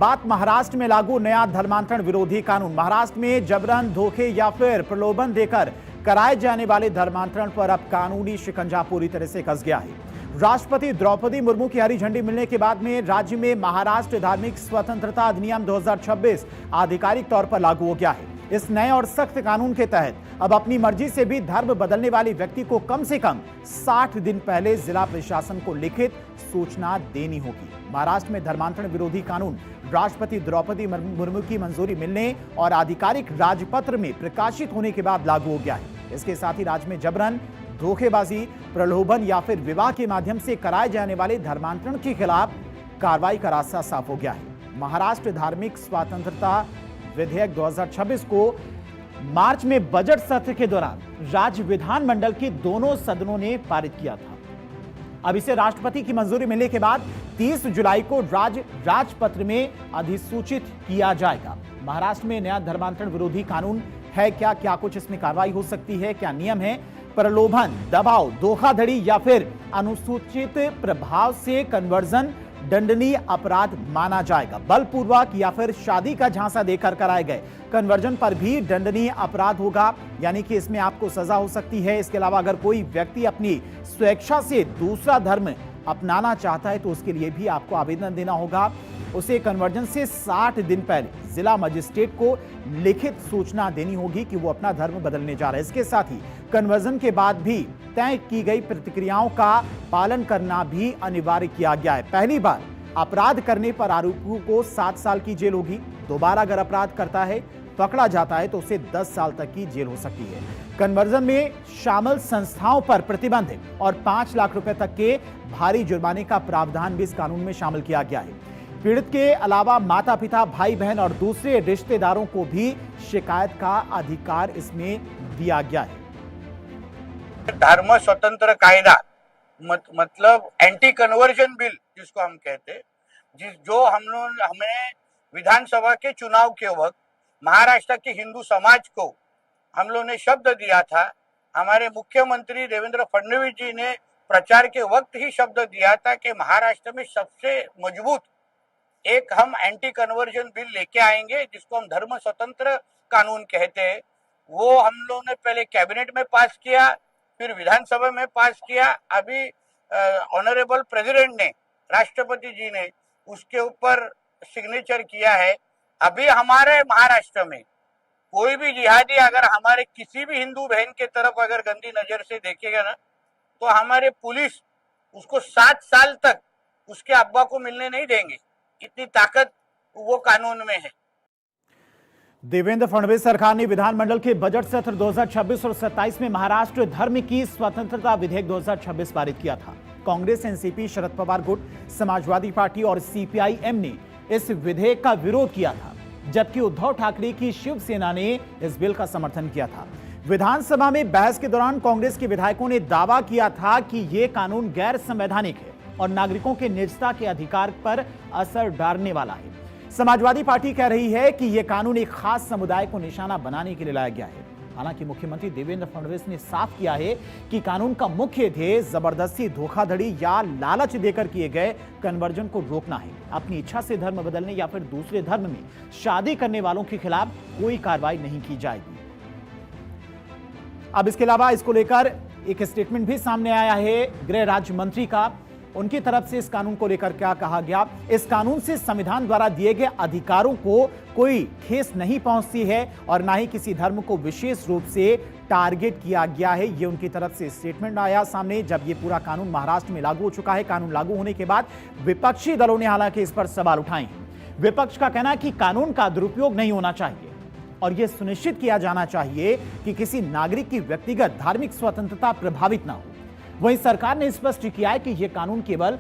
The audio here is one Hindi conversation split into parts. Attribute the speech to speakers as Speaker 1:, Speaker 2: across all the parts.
Speaker 1: बात महाराष्ट्र में लागू नया धर्मांतरण विरोधी कानून। महाराष्ट्र में जबरन, धोखे या फिर प्रलोभन देकर कराए जाने वाले धर्मांतरण पर अब कानूनी शिकंजा पूरी तरह से कस गया है। राष्ट्रपति द्रौपदी मुर्मू की हरी झंडी मिलने के बाद में राज्य में महाराष्ट्र धार्मिक स्वतंत्रता अधिनियम 2026 आधिकारिक तौर पर लागू हो गया है। इस नए और सख्त कानून के तहत अब अपनी मर्जी से भी धर्म बदलने वाले व्यक्ति को कम से कम 60 दिन पहले जिला प्रशासन को लिखित सूचना देनी होगी। महाराष्ट्र में धर्मांतरण विरोधी कानून राष्ट्रपति द्रौपदी मुर्मू की मंजूरी मिलने और आधिकारिक राजपत्र में प्रकाशित होने के बाद लागू हो गया है। इसके साथ ही राज्य में जबरन, धोखेबाजी, प्रलोभन या फिर विवाह के माध्यम से कराए जाने वाले धर्मांतरण के खिलाफ कार्रवाई का रास्ता साफ हो गया है। महाराष्ट्र धार्मिक स्वतंत्रता विधेयक 2026 को मार्च में बजट सत्र के दौरान राज्य विधानमंडल के दोनों सदनों ने पारित किया था। अब इसे राष्ट्रपति की मंजूरी मिलने के बाद 30 जुलाई को राजपत्र में अधिसूचित किया जाएगा। महाराष्ट्र में नया धर्मांतरण विरोधी कानून है क्या कुछ इसमें कार्रवाई हो सकती है, क्या नियम है? प्रलोभन, दबाव, धोखाधड़ी या फिर अनुसूचित प्रभाव से कन्वर्जन दंडनीय अपराध माना जाएगा। बलपूर्वक या फिर शादी का झांसा देकर कराए गए कन्वर्जन पर भी दंडनीय अपराध होगा, यानी कि इसमें आपको सजा हो सकती है। इसके अलावा अगर कोई व्यक्ति अपनी स्वेच्छा से दूसरा धर्म अपनाना चाहता है तो उसके लिए भी आपको आवेदन देना होगा। उसे कन्वर्जन से 60 दिन पहले जिला मजिस्ट्रेट को लिखित सूचना देनी होगी कि वो अपना धर्म बदलने जा रहा है। इसके साथ ही कन्वर्जन के बाद भी तय की गई प्रतिक्रियाओं का पालन करना भी अनिवार्य किया गया है। पहली बार अपराध करने पर आरोपी को 7 साल की जेल होगी। दोबारा अगर अपराध करता है, पकड़ा जाता है तो उसे 10 साल तक की जेल हो सकती है। कन्वर्जन में शामिल संस्थाओं पर प्रतिबंध है और 5 लाख रुपए तक के भारी जुर्माने का प्रावधान भी इस कानून में शामिल किया गया है। पीड़ित के अलावा माता पिता, भाई बहन और दूसरे रिश्तेदारों को भी शिकायत का अधिकार इसमें दिया गया है।
Speaker 2: धर्म स्वतंत्र कायदा मतलब एंटी कन्वर्जन बिल जिसको हम कहते हैं, जो हमें विधानसभा के चुनाव के वक्त महाराष्ट्र के हिंदू समाज को हम लोग ने शब्द दिया था। हमारे मुख्यमंत्री देवेंद्र फडणवीस जी ने प्रचार के वक्त ही शब्द दिया था कि महाराष्ट्र में सबसे मजबूत एक हम एंटी कन्वर्जन बिल लेके आएंगे, जिसको हम धर्म स्वतंत्र कानून कहते हैं। वो हम लोग ने पहले कैबिनेट में पास किया, फिर विधानसभा में पास किया। अभी ऑनरेबल प्रेसिडेंट ने, राष्ट्रपति जी ने उसके ऊपर सिग्नेचर किया है। अभी हमारे महाराष्ट्र में कोई भी जिहादी अगर हमारे किसी भी हिंदू बहन के तरफ अगर गंदी नजर से देखेगा ना, तो हमारे पुलिस उसको 7 साल तक उसके अब्बा को मिलने नहीं देंगे। इतनी ताकत वो कानून में है।
Speaker 1: देवेंद्र फडणवीस सरकार ने विधानमंडल के बजट सत्र 2026 और 27 में महाराष्ट्र धर्म की स्वतंत्रता विधेयक 2026 पारित किया था। कांग्रेस, एनसीपी, शरद पवार गुट, समाजवादी पार्टी और सीपीआईएम ने इस विधेयक का विरोध किया था, जबकि उद्धव ठाकरे की शिवसेना ने इस बिल का समर्थन किया था। विधानसभा में बहस के दौरान कांग्रेस के विधायकों ने दावा किया था कि यह कानून गैर संवैधानिक है और नागरिकों के निजता के अधिकार पर असर डालने वाला है। समाजवादी पार्टी कह रही है कि यह कानून एक खास समुदाय को निशाना बनाने के लिए लाया गया है। हालांकि मुख्यमंत्री देवेंद्र फडणवीस ने साफ किया है कि कानून का मुख्य ध्येय जबरदस्ती, धोखाधड़ी या लालच देकर किए गए कन्वर्जन को रोकना है। अपनी इच्छा से धर्म बदलने या फिर दूसरे धर्म में शादी करने वालों के खिलाफ कोई कार्रवाई नहीं की जाएगी। अब इसके अलावा इसको लेकर एक स्टेटमेंट भी सामने आया है गृह राज्य मंत्री का। उनकी तरफ से इस कानून को लेकर क्या कहा गया? इस कानून से संविधान द्वारा दिए गए अधिकारों को कोई ठेस नहीं पहुंचती है और ना ही किसी धर्म को विशेष रूप से टारगेट किया गया है। ये उनकी तरफ से स्टेटमेंट आया सामने जब ये पूरा कानून महाराष्ट्र में लागू हो चुका है। कानून लागू होने के बाद विपक्षी दलों ने हालांकि इस पर सवाल उठाए हैं। विपक्ष का कहना है कि कानून का दुरुपयोग नहीं होना चाहिए और यह सुनिश्चित किया जाना चाहिए कि किसी नागरिक की व्यक्तिगत धार्मिक स्वतंत्रता प्रभावित ना हो। वहीं सरकार ने स्पष्ट किया है कि यह कानून केवल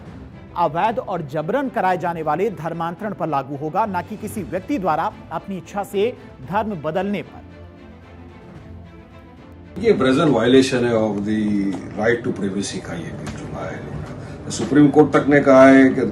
Speaker 1: अवैध और जबरन कराए जाने वाले धर्मांतरण पर लागू होगा, न कि किसी व्यक्ति द्वारा अपनी इच्छा से धर्म बदलने पर।
Speaker 3: ये ब्रेजन वायलेशन है of the right to privacy का ये बिल जो आया है। सुप्रीम कोर्ट तक ने कहा है कि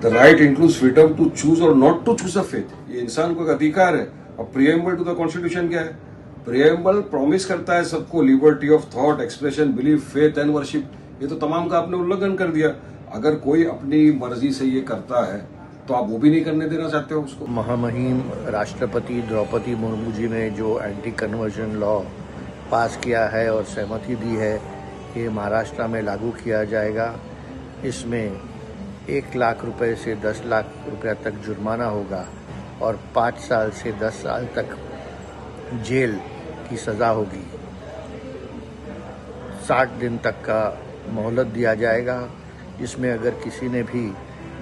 Speaker 3: the right includes freedom to choose और not to choose a faith. ये इंसान को एक अधिकार है। और प्रीएम्बल टू द कॉन्स्टिट्यूशन क्या है? प्रीएम्बल प्रॉमिस करता है सबको liberty of thought, expression, belief, faith and worship. ये तो तमाम का आपने उल्लंघन कर दिया। अगर कोई अपनी मर्जी से ये करता है तो तो आप वो भी नहीं करने देना चाहते हो उसको।
Speaker 4: महामहिम राष्ट्रपति द्रौपदी मुर्मू जी ने जो एंटी कन्वर्जन लॉ पास किया है और सहमति दी है, ये महाराष्ट्र में लागू किया जाएगा। इसमें 1 लाख रुपए से 10 लाख रुपया तक जुर्माना होगा और 5 साल से 10 साल तक जेल की सज़ा होगी। 60 दिन तक का मोहलत दिया जाएगा, जिसमें अगर किसी ने भी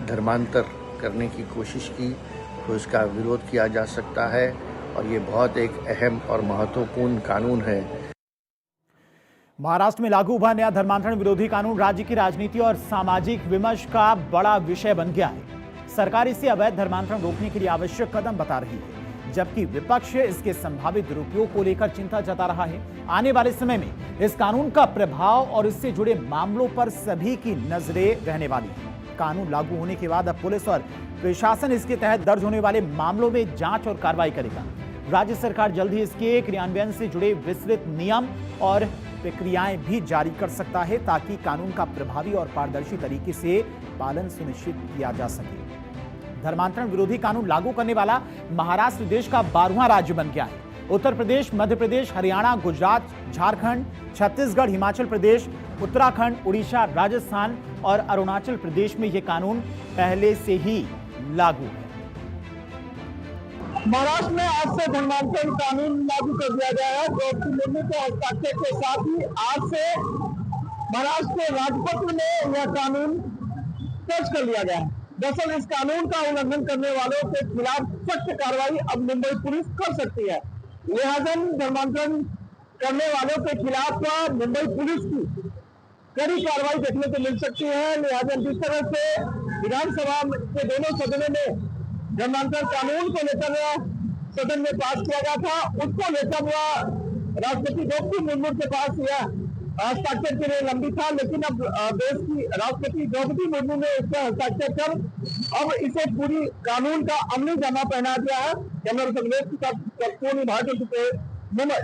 Speaker 4: धर्मांतर करने की कोशिश की तो इसका विरोध किया जा सकता है और ये बहुत एक अहम और महत्वपूर्ण कानून है।
Speaker 1: महाराष्ट्र में लागू हुआ नया धर्मांतरण विरोधी कानून राज्य की राजनीति और सामाजिक विमर्श का बड़ा विषय बन गया है। सरकार इसे अवैध धर्मांतरण रोकने के लिए आवश्यक कदम बता रही है, जबकि विपक्ष इसके संभावित दुरुपयोग को लेकर चिंता जता रहा है। आने वाले समय में इस कानून का प्रभाव और इससे जुड़े मामलों पर सभी की नजरें रहने वाली हैं। कानून लागू होने के बाद अब पुलिस और प्रशासन इसके तहत दर्ज होने वाले मामलों में जांच और कार्रवाई करेगा। राज्य सरकार जल्द ही इसके क्रियान्वयन से जुड़े विस्तृत नियम और प्रक्रियाएं भी जारी कर सकता है, ताकि कानून का प्रभावी और पारदर्शी तरीके से पालन सुनिश्चित किया जा सके। धर्मांतरण विरोधी कानून लागू करने वाला महाराष्ट्र देश का 12वां राज्य बन गया है। उत्तर प्रदेश, मध्य प्रदेश, हरियाणा, गुजरात, झारखंड, छत्तीसगढ़, हिमाचल प्रदेश, उत्तराखंड, उड़ीसा, राजस्थान और अरुणाचल प्रदेश में यह कानून पहले से ही लागू है।
Speaker 5: महाराष्ट्र में आज से धर्मांतरण कानून लागू कर दिया गया है। द्रौपदी मुर्मू के हस्ताक्षर के साथ ही आज से महाराष्ट्र के राजपत्र में यह कानून दर्ज कर लिया गया है। दरअसल इस कानून का उल्लंघन करने वालों के खिलाफ सख्त कार्रवाई अब मुंबई पुलिस कर सकती है। लिहाजा धर्मांतरण करने वालों के खिलाफ मुंबई पुलिस की कड़ी कार्रवाई देखने को मिल सकती है। लिहाजा जिस तरह से विधानसभा के दोनों सदनों में धर्मांतरण कानून को लेकर सदन में पास किया गया था, उसको लेकर राष्ट्रपति द्रौपदी मुर्मू के पास यह हस्ताक्षर के लिए लंबी था, लेकिन अब देश की राष्ट्रपति द्रौपदी मुर्मू ने इस पर हस्ताक्षर कर अब इसे पूरी कानून का अमली जामा पहना दिया है। कैमरा संदेश के साथ मुंबई।